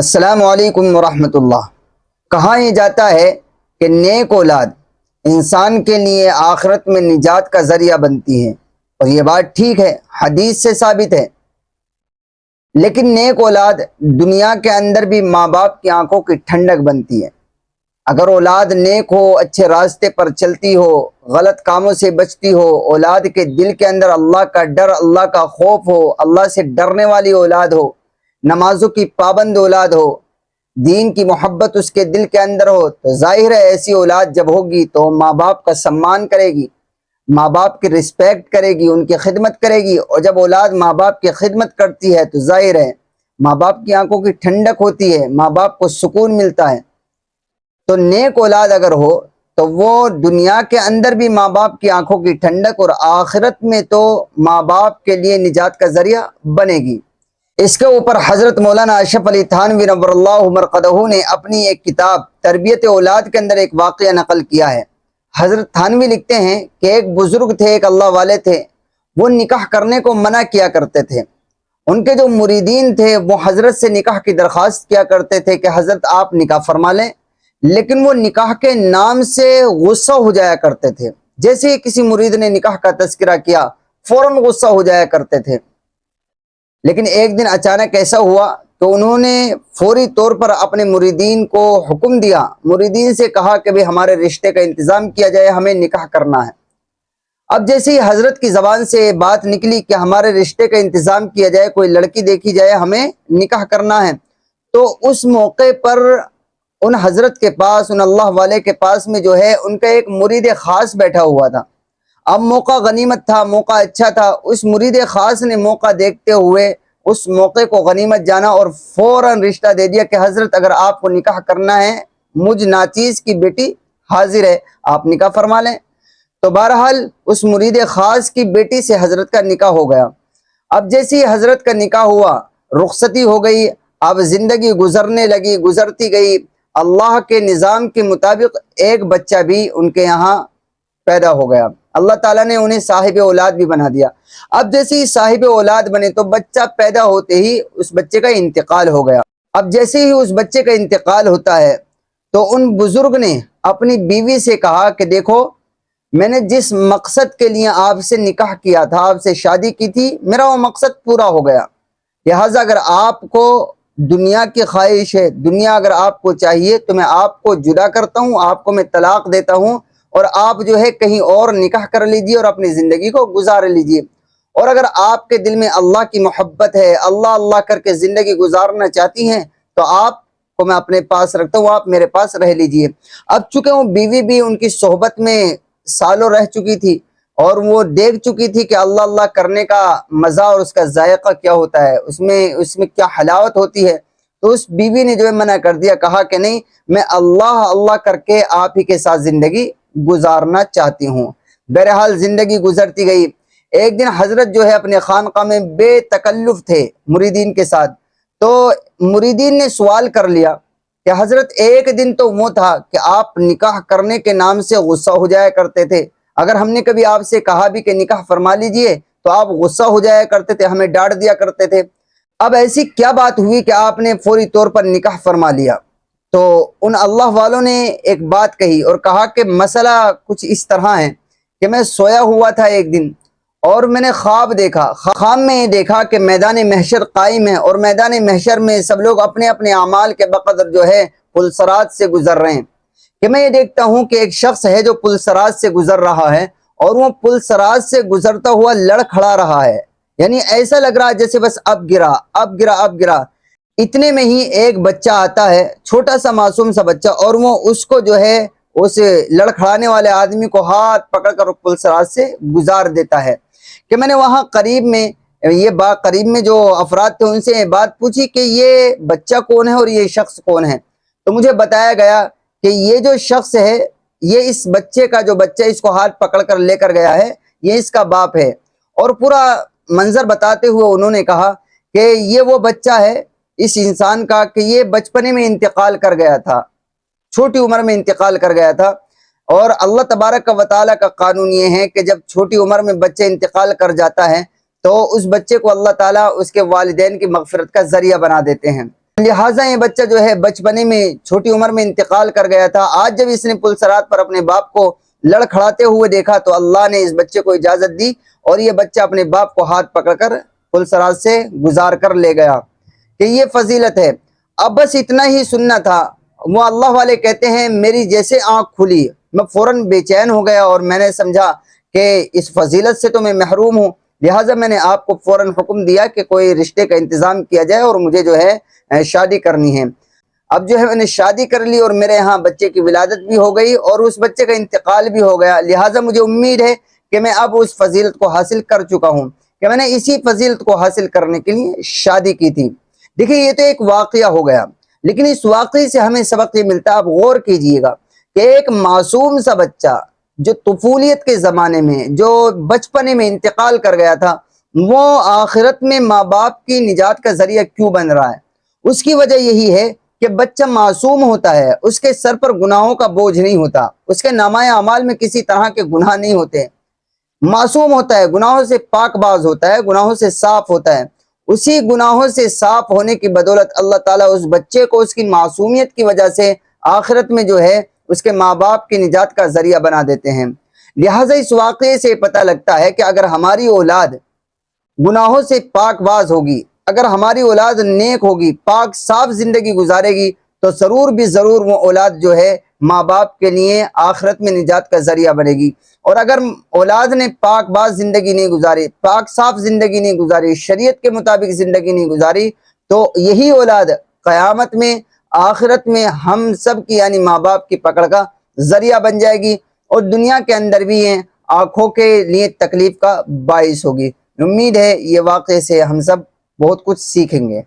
السلام علیکم ورحمۃ اللہ۔ کہا یہ جاتا ہے کہ نیک اولاد انسان کے لیے آخرت میں نجات کا ذریعہ بنتی ہے، اور یہ بات ٹھیک ہے، حدیث سے ثابت ہے۔ لیکن نیک اولاد دنیا کے اندر بھی ماں باپ کی آنکھوں کی ٹھنڈک بنتی ہے۔ اگر اولاد نیک ہو، اچھے راستے پر چلتی ہو، غلط کاموں سے بچتی ہو، اولاد کے دل کے اندر اللہ کا ڈر، اللہ کا خوف ہو، اللہ سے ڈرنے والی اولاد ہو، نمازوں کی پابند اولاد ہو، دین کی محبت اس کے دل کے اندر ہو، تو ظاہر ہے ایسی اولاد جب ہوگی تو ماں باپ کا سمان کرے گی، ماں باپ کی رسپیکٹ کرے گی، ان کی خدمت کرے گی۔ اور جب اولاد ماں باپ کی خدمت کرتی ہے تو ظاہر ہے ماں باپ کی آنکھوں کی ٹھنڈک ہوتی ہے، ماں باپ کو سکون ملتا ہے۔ تو نیک اولاد اگر ہو تو وہ دنیا کے اندر بھی ماں باپ کی آنکھوں کی ٹھنڈک، اور آخرت میں تو ماں باپ کے لیے نجات کا ذریعہ بنے گی۔ اس کے اوپر حضرت مولانا اشرف علی تھانوی نور اللہ مرقدہ نے اپنی ایک کتاب تربیت اولاد کے اندر ایک واقعہ نقل کیا ہے۔ حضرت تھانوی لکھتے ہیں کہ ایک بزرگ تھے، ایک اللہ والے تھے، وہ نکاح کرنے کو منع کیا کرتے تھے۔ ان کے جو مریدین تھے وہ حضرت سے نکاح کی درخواست کیا کرتے تھے کہ حضرت آپ نکاح فرما لیں، لیکن وہ نکاح کے نام سے غصہ ہو جایا کرتے تھے۔ جیسے ہی کسی مرید نے نکاح کا تذکرہ کیا فوراً غصہ ہو جایا کرتے تھے۔ لیکن ایک دن اچانک ایسا ہوا تو انہوں نے فوری طور پر اپنے مریدین کو حکم دیا، مریدین سے کہا کہ بھی ہمارے رشتے کا انتظام کیا جائے، ہمیں نکاح کرنا ہے۔ اب جیسے ہی حضرت کی زبان سے بات نکلی کہ ہمارے رشتے کا انتظام کیا جائے، کوئی لڑکی دیکھی جائے، ہمیں نکاح کرنا ہے، تو اس موقع پر ان حضرت کے پاس، ان اللہ والے کے پاس میں جو ہے ان کا ایک مرید خاص بیٹھا ہوا تھا۔ اب موقع غنیمت تھا، موقع اچھا تھا، اس مرید خاص نے موقع دیکھتے ہوئے اس موقع کو غنیمت جانا اور فوراً رشتہ دے دیا کہ حضرت اگر آپ کو نکاح کرنا ہے، مجھ ناچیز کی بیٹی حاضر ہے، آپ نکاح فرما لیں۔ تو بہرحال اس مرید خاص کی بیٹی سے حضرت کا نکاح ہو گیا۔ اب جیسی حضرت کا نکاح ہوا، رخصتی ہو گئی، اب زندگی گزرنے لگی، گزرتی گئی۔ اللہ کے نظام کے مطابق ایک بچہ بھی ان کے یہاں پیدا ہو گیا، اللہ تعالیٰ نے انہیں صاحب اولاد بھی بنا دیا۔ اب جیسے ہی صاحب اولاد بنے تو بچہ پیدا ہوتے ہی اس بچے کا انتقال ہو گیا۔ اب جیسے ہی اس بچے کا انتقال ہوتا ہے تو ان بزرگ نے اپنی بیوی سے کہا کہ دیکھو، میں نے جس مقصد کے لیے آپ سے نکاح کیا تھا، آپ سے شادی کی تھی، میرا وہ مقصد پورا ہو گیا، لہٰذا اگر آپ کو دنیا کی خواہش ہے، دنیا اگر آپ کو چاہیے تو میں آپ کو جدا کرتا ہوں، آپ کو میں طلاق دیتا ہوں، اور آپ جو ہے کہیں اور نکاح کر لیجئے اور اپنی زندگی کو گزار لیجئے۔ اور اگر آپ کے دل میں اللہ کی محبت ہے، اللہ اللہ کر کے زندگی گزارنا چاہتی ہیں، تو آپ کو میں اپنے پاس رکھتا ہوں، آپ میرے پاس رہ لیجئے۔ اب چونکہ وہ بیوی بھی ان کی صحبت میں سالوں رہ چکی تھی اور وہ دیکھ چکی تھی کہ اللہ اللہ کرنے کا مزہ اور اس کا ذائقہ کیا ہوتا ہے، اس میں کیا حلاوت ہوتی ہے، تو اس بیوی نے جو ہے منع کر دیا، کہا کہ نہیں، میں اللہ اللہ کر کے آپ ہی کے ساتھ زندگی گزارنا چاہتی ہوں۔ بہرحال زندگی گزرتی گئی۔ ایک دن حضرت جو ہے اپنے خانقاہ میں بے تکلف تھے مریدین کے ساتھ، تو مریدین نے سوال کر لیا کہ حضرت ایک دن تو وہ تھا کہ آپ نکاح کرنے کے نام سے غصہ ہو جایا کرتے تھے، اگر ہم نے کبھی آپ سے کہا بھی کہ نکاح فرما لیجئے تو آپ غصہ ہو جایا کرتے تھے، ہمیں ڈانٹ دیا کرتے تھے، اب ایسی کیا بات ہوئی کہ آپ نے فوری طور پر نکاح فرما لیا؟ تو ان اللہ والوں نے ایک بات کہی اور کہا کہ مسئلہ کچھ اس طرح ہے کہ میں سویا ہوا تھا ایک دن اور میں نے خواب دیکھا، خواب میں یہ دیکھا کہ میدان محشر قائم ہے اور میدان محشر میں سب لوگ اپنے اپنے اعمال کے بقدر جو ہے پلسرات سے گزر رہے ہیں، کہ میں یہ دیکھتا ہوں کہ ایک شخص ہے جو پلسرات سے گزر رہا ہے اور وہ پلسرات سے گزرتا ہوا لڑ کھڑا رہا ہے، یعنی ایسا لگ رہا ہے جیسے بس اب گرا اب گرا اب گرا۔ اتنے میں ہی ایک بچہ آتا ہے، چھوٹا سا معصوم سا بچہ، اور وہ اس کو جو ہے اس لڑکھڑانے والے آدمی کو ہاتھ پکڑ کر پلسرات سے گزار دیتا ہے۔ کہ میں نے وہاں قریب میں جو افراد تھے ان سے یہ بات پوچھی کہ یہ بچہ کون ہے اور یہ شخص کون ہے، تو مجھے بتایا گیا کہ یہ جو شخص ہے، یہ اس بچے کا، جو بچہ اس کو ہاتھ پکڑ کر لے کر گیا ہے، یہ اس کا باپ ہے۔ اور پورا منظر بتاتے ہوئے انہوں نے کہا کہ یہ وہ بچہ ہے اس انسان کا کہ یہ بچپنے میں انتقال کر گیا تھا، چھوٹی عمر میں انتقال کر گیا تھا، اور اللہ تبارک و تعالیٰ کا قانون یہ ہے کہ جب چھوٹی عمر میں بچے انتقال کر جاتا ہے تو اس بچے کو اللہ تعالیٰ اس کے والدین کی مغفرت کا ذریعہ بنا دیتے ہیں۔ لہٰذا یہ بچہ جو ہے بچپنے میں چھوٹی عمر میں انتقال کر گیا تھا۔ آج جب اس نے پلسرات پر اپنے باپ کو لڑکھڑاتے ہوئے دیکھا تو اللہ نے اس بچے کو اجازت دی اور یہ بچہ اپنے باپ کو ہاتھ پکڑ کر پلسرات سے گزار کر لے گیا کہ یہ فضیلت ہے۔ اب بس اتنا ہی سننا تھا۔ وہ اللہ والے کہتے ہیں میری جیسے آنکھ کھلی میں فوراً بے چین ہو گیا اور میں نے سمجھا کہ اس فضیلت سے تو میں محروم ہوں، لہٰذا میں نے آپ کو فوراً حکم دیا کہ کوئی رشتے کا انتظام کیا جائے اور مجھے جو ہے شادی کرنی ہے۔ اب جو ہے میں نے شادی کر لی اور میرے ہاں بچے کی ولادت بھی ہو گئی اور اس بچے کا انتقال بھی ہو گیا، لہٰذا مجھے امید ہے کہ میں اب اس فضیلت کو حاصل کر چکا ہوں کہ میں نے اسی فضیلت کو حاصل کرنے کے لیے شادی کی تھی۔ دیکھیں یہ تو ایک واقعہ ہو گیا، لیکن اس واقعے سے ہمیں سبق یہ ملتا ہے، آپ غور کیجئے گا کہ ایک معصوم سا بچہ جو طفولیت کے زمانے میں جو بچپنے میں انتقال کر گیا تھا، وہ آخرت میں ماں باپ کی نجات کا ذریعہ کیوں بن رہا ہے؟ اس کی وجہ یہی ہے کہ بچہ معصوم ہوتا ہے، اس کے سر پر گناہوں کا بوجھ نہیں ہوتا، اس کے نامہ اعمال میں کسی طرح کے گناہ نہیں ہوتے، معصوم ہوتا ہے، گناہوں سے پاک باز ہوتا ہے، گناہوں سے صاف ہوتا ہے۔ اسی گناہوں سے صاف ہونے کی بدولت اللہ تعالیٰ اس بچے کو اس کی معصومیت کی وجہ سے آخرت میں جو ہے اس کے ماں باپ کی نجات کا ذریعہ بنا دیتے ہیں۔ لہٰذا اس واقعے سے پتہ لگتا ہے کہ اگر ہماری اولاد گناہوں سے پاک باز ہوگی، اگر ہماری اولاد نیک ہوگی، پاک صاف زندگی گزارے گی، تو ضرور بھی ضرور وہ اولاد جو ہے ماں باپ کے لیے آخرت میں نجات کا ذریعہ بنے گی۔ اور اگر اولاد نے پاک باز زندگی نہیں گزاری، پاک صاف زندگی نہیں گزاری، شریعت کے مطابق زندگی نہیں گزاری، تو یہی اولاد قیامت میں آخرت میں ہم سب کی یعنی ماں باپ کی پکڑ کا ذریعہ بن جائے گی اور دنیا کے اندر بھی ہیں آنکھوں کے لیے تکلیف کا باعث ہوگی۔ امید ہے یہ واقعے سے ہم سب بہت کچھ سیکھیں گے۔